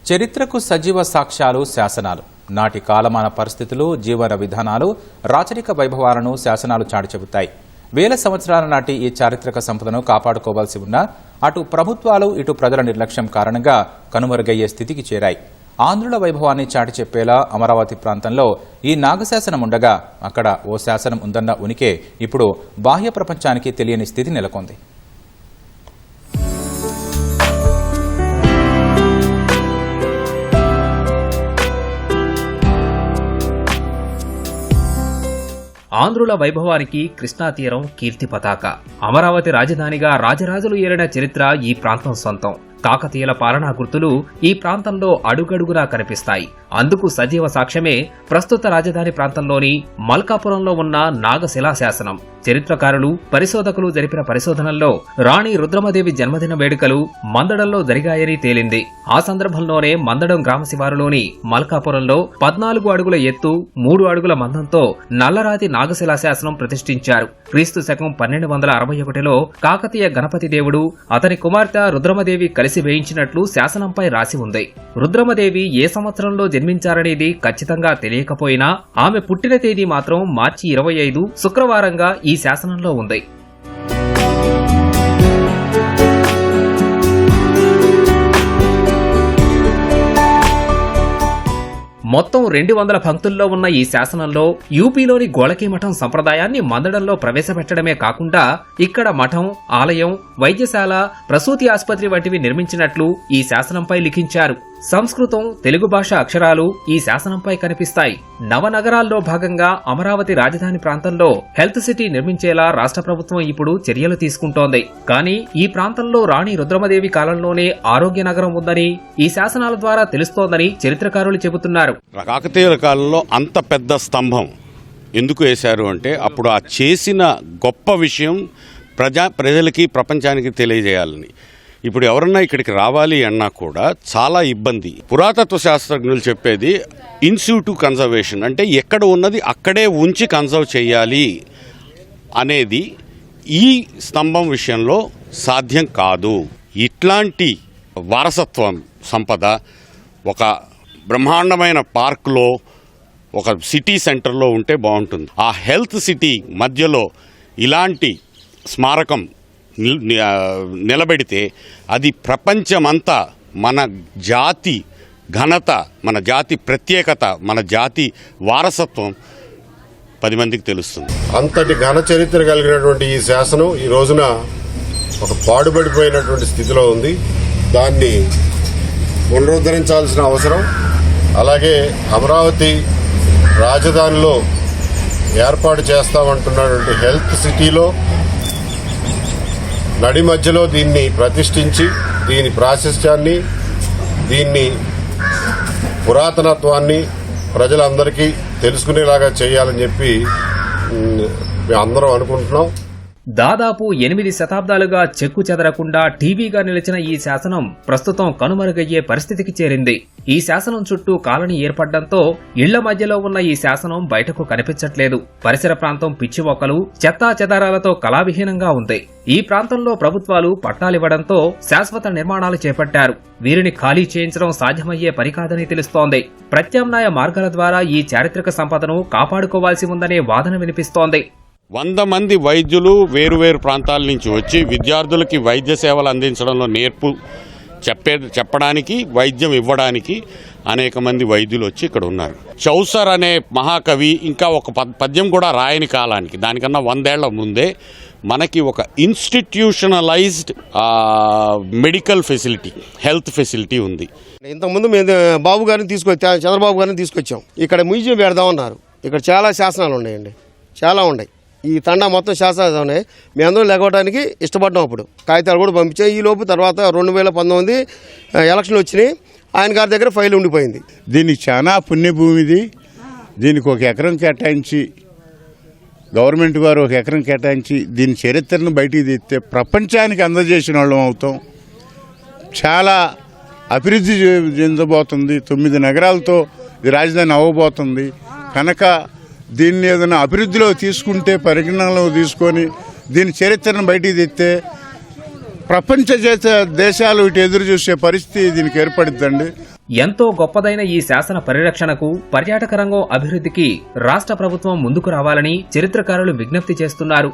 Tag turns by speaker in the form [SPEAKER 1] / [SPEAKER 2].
[SPEAKER 1] చరిత్రకు సజీవ సాక్ష్యాలు శాసనాలు. నాటి కాలమాన పరిస్థితులు, జీవన విధానాలు, రాచరిక వైభవాలను శాసనాలు చాటి చెబుతాయి. వేల సంవత్సరాల నాటి ఈ చారిత్రక సంపదను కాపాడుకోవాల్సి ఉన్నా అటు ప్రభుత్వాలు ఇటు ప్రజల నిర్లక్ష్యం కారణంగా కనుమరుగయ్యే స్థితికి చేరాయి. ఆంధ్రుల వైభవాన్ని చాటి చెప్పేలా అమరావతి ప్రాంతంలో ఈ నాగశాసనం ఉండగా అక్కడ ఓ శాసనం ఉందన్న ఉనికే ఇప్పుడు బాహ్య ప్రపంచానికి తెలియని స్థితి నెలకొంది.
[SPEAKER 2] ఆంధ్రుల వైభవానికి కృష్ణా తీరం కీర్తి పతాక. అమరావతి రాజధానిగా రాజరాజులు ఏలిన చరిత్ర ఈ ప్రాంతం సొంతం. కాకతీయుల పాలనా గుర్తులు ఈ ప్రాంతంలో అడుగడుగునా కనిపిస్తాయి. అందుకు సజీవ సాక్ష్యమే ప్రస్తుత రాజధాని ప్రాంతంలోని మల్కాపురంలో ఉన్న నాగశిలా శాసనం. చరిత్రకారులు, పరిశోధకులు జరిపిన పరిశోధనల్లో రాణి రుద్రమదేవి జన్మదిన వేడుకలు మందడంలో జరిగాయని తేలింది. ఆ సందర్భంలోనే మందడం గ్రామ శివారులోని మల్కాపురంలో 14 అడుగుల ఎత్తు, 3 అడుగుల మందంతో నల్లరాతి నాగశిలా శాసనం ప్రతిష్ఠించారు. క్రీస్తు శకం 1261లో కాకతీయ గణపతి దేవుడు, అతని కుమార్తె రుద్రమదేవి కలిసి వేయించినట్లు శాసనంపై రాసి ఉంది. రుద్రమదేవి ఏ సంవత్సరంలో జన్మించారనేది ఖచ్చితంగా తెలియకపోయినా ఆమె పుట్టిన తేదీ మాత్రం మార్చి 25 శుక్రవారంగా ఈ శాసనంలో ఉంది. మొత్తం 200 పంక్తుల్లో ఉన్న ఈ శాసనంలో యూపీలోని గోళకీ మఠం సంప్రదాయాన్ని మందడంలో ప్రవేశపెట్టడమే కాకుండా ఇక్కడ మఠం, ఆలయం, వైద్యశాల, ప్రసూతి ఆసుపత్రి వంటివి నిర్మించినట్లు ఈ శాసనంపై లిఖించారు. సంస్కృతం, తెలుగు భాష అక్షరాలు ఈ శాసనంపై కనిపిస్తాయి. నవనగరాల్లో భాగంగా అమరావతి రాజధాని ప్రాంతంలో హెల్త్ సిటీ నిర్మించేలా రాష్ట్ర ప్రభుత్వం ఇప్పుడు చర్యలు తీసుకుంటోంది. కానీ ఈ ప్రాంతంలో రాణి రుద్రమదేవి కాలంలోనే ఆరోగ్య నగరం ఉందని ఈ శాసనాల ద్వారా తెలుస్తోందని చరిత్రకారులు చెబుతున్నారు.
[SPEAKER 3] కాకతీయుల కాలంలో అంత పెద్ద స్తంభం ఎందుకు వేశారు అంటే అప్పుడు ఆ చేసిన గొప్ప విషయం ప్రజలకి, ప్రపంచానికి తెలియజేయాలని. ఇప్పుడు ఎవరన్నా ఇక్కడికి రావాలి అన్నా కూడా చాలా ఇబ్బంది. పురాతత్వ శాస్త్రజ్ఞులు చెప్పేది ఇన్సిట్యూ కన్జర్వేషన్, అంటే ఎక్కడ ఉన్నది అక్కడే ఉంచి కన్జర్వ్ చేయాలి అనేది ఈ స్తంభం విషయంలో సాధ్యం కాదు. ఇట్లాంటి వారసత్వం సంపద ఒక బ్రహ్మాండమైన పార్కులో, ఒక సిటీ సెంటర్లో ఉంటే బాగుంటుంది. ఆ హెల్త్ సిటీ మధ్యలో ఇలాంటి స్మారకం నిలబెడితే అది ప్రపంచమంతా మన జాతి ఘనత, మన జాతి ప్రత్యేకత, మన జాతి వారసత్వం 10 మందికి తెలుస్తుంది.
[SPEAKER 4] అంతటి ఘన చరిత్ర కలిగినటువంటి ఈ శాసనం ఈ రోజున ఒక పాడుబడిపోయినటువంటి స్థితిలో ఉంది. దాన్ని పునరుద్ధరించాల్సిన అవసరం, అలాగే అమరావతి రాజధానిలో ఏర్పాటు చేస్తామంటున్నటువంటి హెల్త్ సిటీలో నడి మధ్యలో దీన్ని ప్రతిష్ఠించి దీని ప్రాశస్త్యాన్ని, దీన్ని పురాతనత్వాన్ని ప్రజలందరికీ తెలుసుకునేలాగా చేయాలని చెప్పి మేము అందరం అనుకుంటున్నాం.
[SPEAKER 2] దాదాపు 8 శతాబ్దాలుగా చెక్కు చెదరకుండా టీవీగా నిలిచిన ఈ శాసనం ప్రస్తుతం కనుమరుగయ్యే పరిస్థితికి చేరింది. ఈ శాసనం చుట్టూ కాలనీ ఏర్పడడంతో ఇళ్ల మధ్యలో ఉన్న ఈ శాసనం బయటకు కనిపించట్లేదు. పరిసర ప్రాంతం పిచ్చి మొక్కలు, చెత్తా చెదారాలతో కళావిహీనంగా ఉంది. ఈ ప్రాంతంలో ప్రభుత్వాలు పట్టాలివ్వడంతో శాశ్వత నిర్మాణాలు చేపట్టారు. వీరిని ఖాళీ చేయించడం సాధ్యమయ్యే పని కాదని తెలుస్తోంది. ప్రత్యామ్నాయ మార్గాల ద్వారా ఈ చారిత్రక సంపదను కాపాడుకోవాల్సి ఉందనే వాదన వినిపిస్తోంది.
[SPEAKER 3] 100 మంది వైద్యులు వేరువేరు ప్రాంతాల నుంచి వచ్చి విద్యార్థులకి వైద్య సేవలు అందించడంలో నేర్పు చెప్పడానికి, వైద్యం ఇవ్వడానికి అనేక మంది వైద్యులు వచ్చి ఇక్కడ ఉన్నారు. చౌసర్ అనే మహాకవి ఇంకా ఒక పద్యం కూడా రాయని కాలానికి, దానికన్నా 100 ఏళ్ల ముందే మనకి ఒక institutionalised medical facility, health facility ఉంది.
[SPEAKER 5] ఇంతకుముందు మేము బాబు గారిని చంద్రబాబు గారిని తీసుకొచ్చాం. ఇక్కడ మ్యూజియం పెడదామన్నారు. ఇక్కడ చాలా శాసనాలు ఉన్నాయండి, చాలా ఉన్నాయి. ఈ తండా మొత్తం శాసనాలు ఉన్నాయి. మేమందరం లేకపోవడానికి ఇష్టపడ్డాం. అప్పుడు కాగితాలు కూడా పంపించాం. ఈ లోపు తర్వాత 2019 ఎలక్షన్లు వచ్చినాయి. ఆయన గారి దగ్గర ఫైల్ ఉండిపోయింది.
[SPEAKER 6] దీనికి చాలా పుణ్యభూమిది. దీనికి 1 ఎకరం కేటాయించి, గవర్నమెంట్ వారు 1 ఎకరం కేటాయించి దీని చరిత్రను బయటికి తీస్తే ప్రపంచానికి అందజేసిన వాళ్ళం అవుతాం. చాలా అభివృద్ధి చెందబోతుంది. 9 నగరాలతో ఇది రాజధాని అవ్వబోతుంది కనుక దీన్ని ఏదైనా అభివృద్ధిలో తీసుకుంటే, పరిగణనలో తీసుకొని దీని చరిత్రను బయటికి తెస్తే ప్రపంచ దేశాలు ఇటు ఎదురు చూసే పరిస్థితి దీనికి ఏర్పడుతుందండి.
[SPEAKER 2] ఎంతో గొప్పదైన ఈ శాసన పరిరక్షణకు, పర్యాటక రంగం అభివృద్ధికి రాష్ట్ర ప్రభుత్వం ముందుకు రావాలని చరిత్రకారులు విజ్ఞప్తి చేస్తున్నారు.